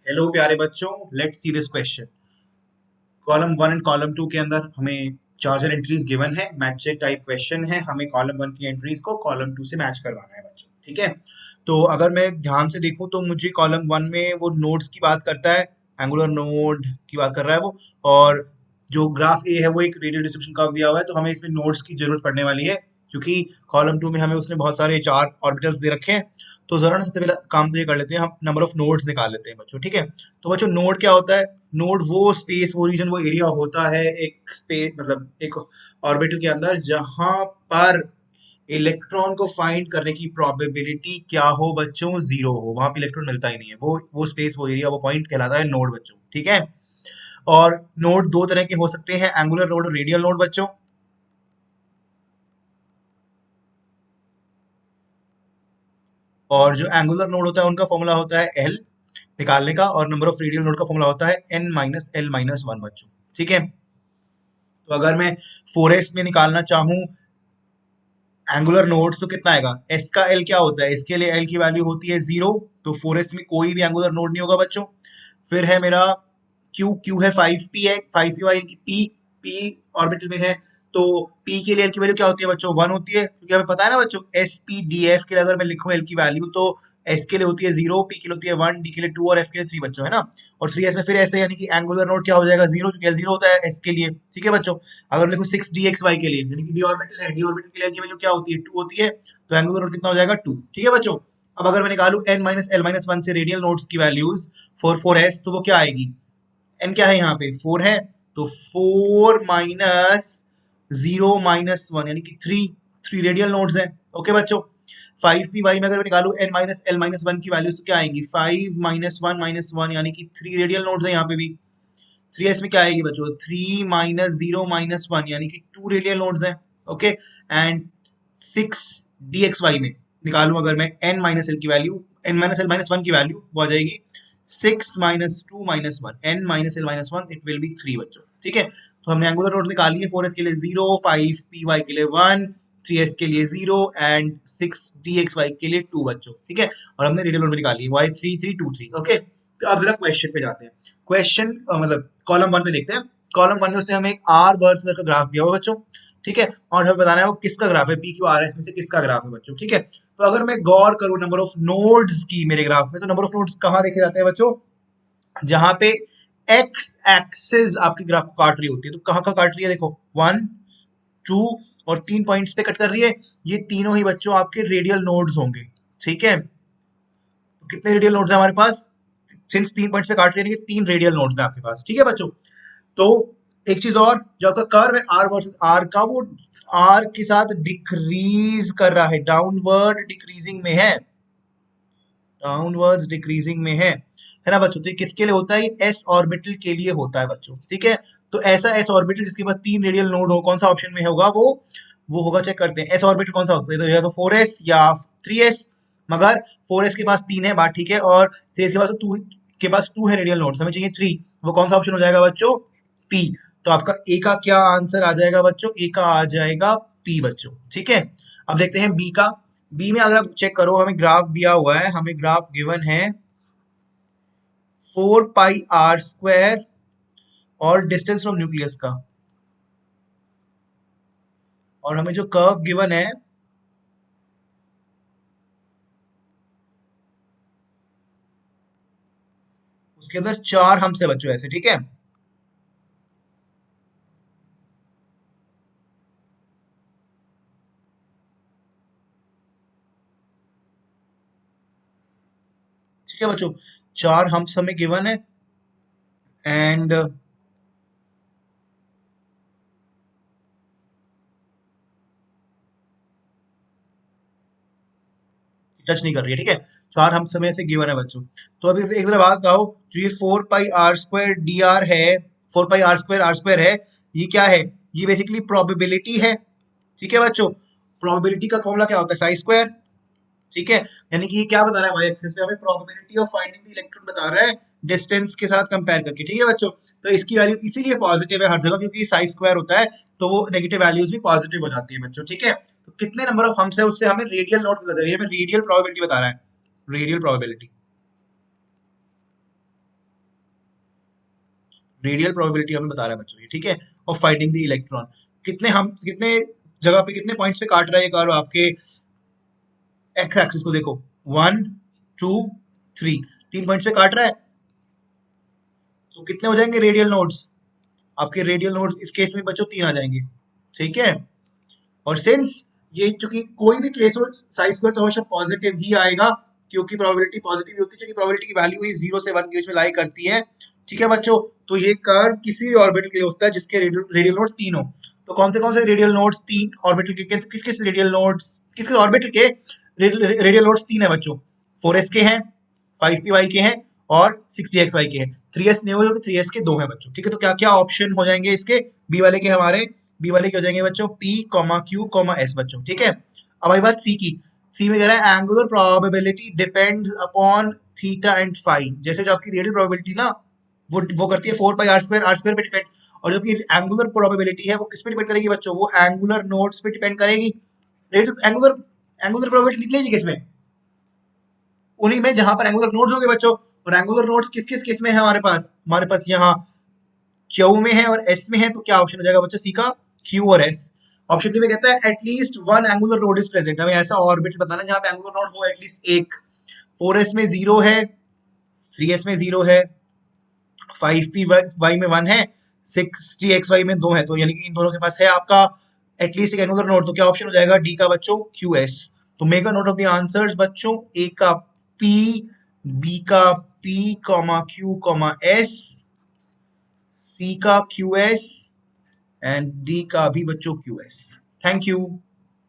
Hello प्यारे बच्चों, let's see this question. Column one and column to के अंदर हमें चार्जर एंट्रीज गिवन है। मैच चेक टाइप क्वेश्चन है। हमें कॉलम वन की एंट्रीज को कॉलम टू से मैच करवाना है बच्चों, ठीक है। तो अगर मैं ध्यान से देखूं तो मुझे कॉलम वन में वो नोड्स की बात करता है, एंगुलर नोड की बात कर रहा है वो। और जो ग्राफ ए है वो एक रेडियल डिस्ट्रीब्यूशन कर्व दिया हुआ है, तो हमें इसमें नोड्स की जरूरत पड़ने वाली है, क्योंकि कॉलम टू में हमें उसने बहुत सारे चार ऑर्बिटल्स दे रखे हैं। तो जरा ना सबसे पहले काम तो ये कर लेते हैं, हम नंबर ऑफ नोड्स निकाल लेते हैं बच्चों, ठीक है। तो बच्चों नोड क्या होता है? नोड वो स्पेस, वो रीजन, वो एरिया होता है एक स्पेस, मतलब एक ऑर्बिटल के अंदर, जहां पर इलेक्ट्रॉन को फाइंड करने की प्रोबेबिलिटी क्या हो बच्चों? जीरो हो। वहां पे इलेक्ट्रॉन मिलता ही नहीं है। वो स्पेस, वो एरिया, वो पॉइंट कहलाता है नोड बच्चों, ठीक है। और नोड दो तरह के हो सकते हैं, एंगुलर नोड और रेडियल नोड बच्चों। और जो एंगुलर नोड होता है उनका फॉर्मूला होता है एल निकालने का, और नंबर ऑफ रेडियल नोड का फॉर्मूला होता है n minus l minus one बच्चों, ठीक है। तो अगर मैं 4s में निकालना चाहूं एंगुलर नोड्स, तो कितना आएगा? एस का एल क्या होता है? इसके लिए एल की वैल्यू होती है जीरो। तो 4s में कोई भी एंगुलर नोड नहीं होगा बच्चों। फिर है मेरा क्यू, क्यू है 5p, है 5p वाई की पी, पी ऑर्बिटल में है। तो पी के लिए एल की वैल्यू क्या होती है बच्चों? वन होती है, क्योंकि हमें पता है ना बच्चों, एस पी डी एफ के लिए अगर मैं लिखूं एल की वैल्यू, तो एस के लिए होती है जीरो, पी के लिए होती है वन, डी के लिए टू और एफ के लिए थ्री बच्चों, है ना। और थ्री एस में फिर ऐसे, यानी कि एंगुलर नोड क्या हो जाएगा? जीरो, क्योंकि एल जीरो होता है एस के लिए, ठीक है बच्चों। अगर लिखो सिक्स डी एक्स वाई के लिए, यानी कि डी ऑर्बिटल है, डी ऑर्बिटल के लिए की वैल्यू क्या होती है? टू होती है। तो एंगुलर नोड कितना हो जाएगा? टू, ठीक है बच्चों। अब अगर मैं निकालू n minus l minus one से रेडियल नोड्स की वैल्यूज फॉर फोर एस, तो वो क्या आएगी? एन क्या है यहाँ पे? फोर है। तो four minus zero minus one, यानी कि थ्री, थ्री रेडियल नोड्स हैं, ओके बच्चों। फाइव पी वाई में अगर मैं निकालू n minus l minus one की वैल्यूज, तो क्या आएंगी? फाइव माइनस वन, यानी कि थ्री रेडियल नोड्स हैं यहाँ पे भी। थ्री एस में क्या आएगी बच्चों? Three minus zero minus one, यानी कि टू रेडियल नोड्स हैं, okay. And six d x y में निकालूं अगर मैं एन माइनस एल की value, n minus l minus one की वैल्यू, वो आ जाएगी six minus two minus one, n minus l minus one, it will be three बच्चों, ठीक है। तो हमने एंगुलर नोड निकाली है। फोर एस के लिए जीरो, फाइव पी वाई के लिए वन, थ्री एस के लिए zero, and six d x y के लिए टू बच्चों, ठीक है। और हमने रेडियल नोड में निकाली है y three three two three, okay. तो अब जरा क्वेश्चन पे जाते हैं। क्वेश्चन मतलब कॉलम वन पे देखते हैं। कॉलम वन में उसने हमें एक आर वर्ड का ग्राफ दिया हुआ है बच्चों, ठीक है। और हमें बताना है वो किसका ग्राफ है, पी क्यू आर एस में से किसका ग्राफ है बच्चों, ठीक है। तो अगर मैं गौर करूं नंबर ऑफ नोड्स की मेरे ग्राफ में, तो नंबर ऑफ नोड्स कहाँ देखे जाते हैं बच्चों? जहां पे एक्स एक्सिस आपकी ग्राफ को काट रही होती है। तो कहाँ का काट रही है? देखो, वन, टू और तीन पॉइंट्स पे कट कर रही है। ये तीनों ही बच्चों आपके रेडियल नोड्स होंगे, ठीक है। तो कितने रेडियल नोड्स हैं हमारे पास? सिंस तीन पॉइंट्स पे काट रही है, तीन रेडियल नोड्स हैं आपके पास, ठीक है बच्चों। तो एक चीज और, जो आपका कर्व है आर वर्सेस आर का, वो आर के साथ डिक्रीज कर रहा है, डाउनवर्ड डिक्रीजिंग में है, डाउनवर्ड्स डिक्रीजिंग में है ना बच्चों। तो ये किसके लिए होता है? ये एस ऑर्बिटल के लिए होता है बच्चों, ठीक है। तो ऐसा एस ऑर्बिटल जिसके पास तीन रेडियल नोड हो, कौन सा ऑप्शन में होगा? वो होगा, चेक करते हैं। एस ऑर्बिटल कौन सा होता है? तो या तो फोर एस या थ्री एस। मगर फोर एस के पास तीन है, बात ठीक है, और थ्री एस के पास टू, के पास टू है रेडियल नोड, हमें चाहिए थ्री। वो कौन सा ऑप्शन हो जाएगा बच्चों? पी। तो आपका ए का क्या आंसर आ जाएगा बच्चों? ए का आ जाएगा पी बच्चों, ठीक है। अब देखते हैं बी का। बी में अगर आप चेक करो, हमें ग्राफ दिया हुआ है, हमें ग्राफ गिवन है फोर पाई आर स्क्वायर और डिस्टेंस फ्रॉम न्यूक्लियस का, और हमें जो कर्व गिवन है उसके अंदर चार हमसे बच्चों ऐसे, ठीक है। ठीक है बच्चों, चार हम्स हमें गिवन है, एंड टच नहीं कर रही है, ठीक है। चार हम समय से गिवन है बच्चों। तो अभी एक जरा बात बताओ, जो ये four pi r square d r है, फोर पाई आर स्क्वायर है, ये क्या है? ये बेसिकली प्रोबेबिलिटी है, ठीक है बच्चों। प्रोबेबिलिटी का फॉर्मूला क्या होता है? साई स्क्वायर, ठीक है। यानी कि ये क्या बता रहा है? वाई एक्सिस पे हमें probability of finding the electron बता रहा है, डिस्टेंस के साथ कंपेयर करके, ठीक है बच्चों। तो इसकी वैल्यू इसीलिए पॉजिटिव है हर जगह, क्योंकि साइज स्क्वायर होता है, तो वो नेगेटिव वैल्यूज भी पॉजिटिव हो जाती है बच्चों, ठीक है। तो कितने नंबर ऑफ हम्स है उससे हमें रेडियल नोट बता रहा है, हमें रेडियल प्रोबेबिलिटी बता रहा है, रेडियल प्रोबेबिलिटी। रेडियल प्रोबेबिलिटी हमें बता रहा है बच्चों ये, ठीक है। और फाइंडिंग द इलेक्ट्रॉन, कितने जगह पे कितने पॉइंट्स पे काट रहा है ये कर्व आपके एक्स एक्सिस को देखो, 1 2 3, 3 पॉइंट्स पे काट रहा है। तो कितने हो जाएंगे रेडियल नोड्स, आपके रेडियल नोड्स इस केस में बच्चों 3 आ जाएंगे, ठीक है। और सिंस ये चूंकि कोई भी केस हो साई स्क्वायर तो हमेशा पॉजिटिव ही आएगा, क्योंकि प्रोबेबिलिटी पॉजिटिव होती है, क्योंकि प्रोबेबिलिटी की वैल्यू ही 0 से 1 के बीच में लाई करती है, ठीक है बच्चों। तो ये कर्व किसी भी ऑर्बिटल के लिए होता है जिसके रेडियल नोड 3 हो। तो कौन से रेडियल नोड्स 3 ऑर्बिटल के, किस किस रेडियल नोड्स, किस किस ऑर्बिटल के रेडियल नोड्स 3 है बच्चों? 4s के हैं, 5py के हैं और 6dxy के हैं। 3s नहीं हो, 3s के 2 हैं बच्चों, ठीक है। तो क्या क्या ऑप्शन हो जाएंगे इसके बी वाले के, हमारे बी वाले के हो जाएंगे बच्चों P, Q, S बच्चों, ठीक है। अब आई बात सी की। सी में कह रहा है angular probability depends upon theta and phi. जैसे जो आपकी रेडियल प्रोबेबिलिटी ना वो करती है 4 पाई r स्क्वायर पे डिपेंड, और जो आपकी एंगुलर प्रोबेबिलिटी है वो किस पे डिपेंड करेगी बच्चों? वो एंगुलर नोड्स पे डिपेंड करेगी। रेडियल एंगुलर एंगुलर प्रोबेबिलिटी निकलेगी किसमें? उन्हीं में जहां पर एंगुलर नोड्स होंगे बच्चों। और एंगुलर नोड्स किस किस केस में है हमारे पास? हमारे पास यहाँ क्यू में है और एस में है। तो क्या ऑप्शन हो जाएगा बच्चों सी का? क्यू और एस। ऑप्शन डी में कहता है at least one angular node is present, हमें ऐसा ऑर्बिटल बताना जहां पे एंगुलर नोड हो एटलीस्ट एक। 4s में 0 है, 3s में 0 है, 5py में 1 है, 6gxy में 2 है। तो यानी कि इन दोनों के पास है आपका एटलीस्ट एक एंगुलर नोड। तो क्या ऑप्शन हो जाएगा? डी का बच्चों क्यू एस। तो make a note of the answers बच्चों। ए का पी, बी का पी क्यू एस, सी का क्यू एस एंड डी का भी बच्चों क्यू एस। Thank you.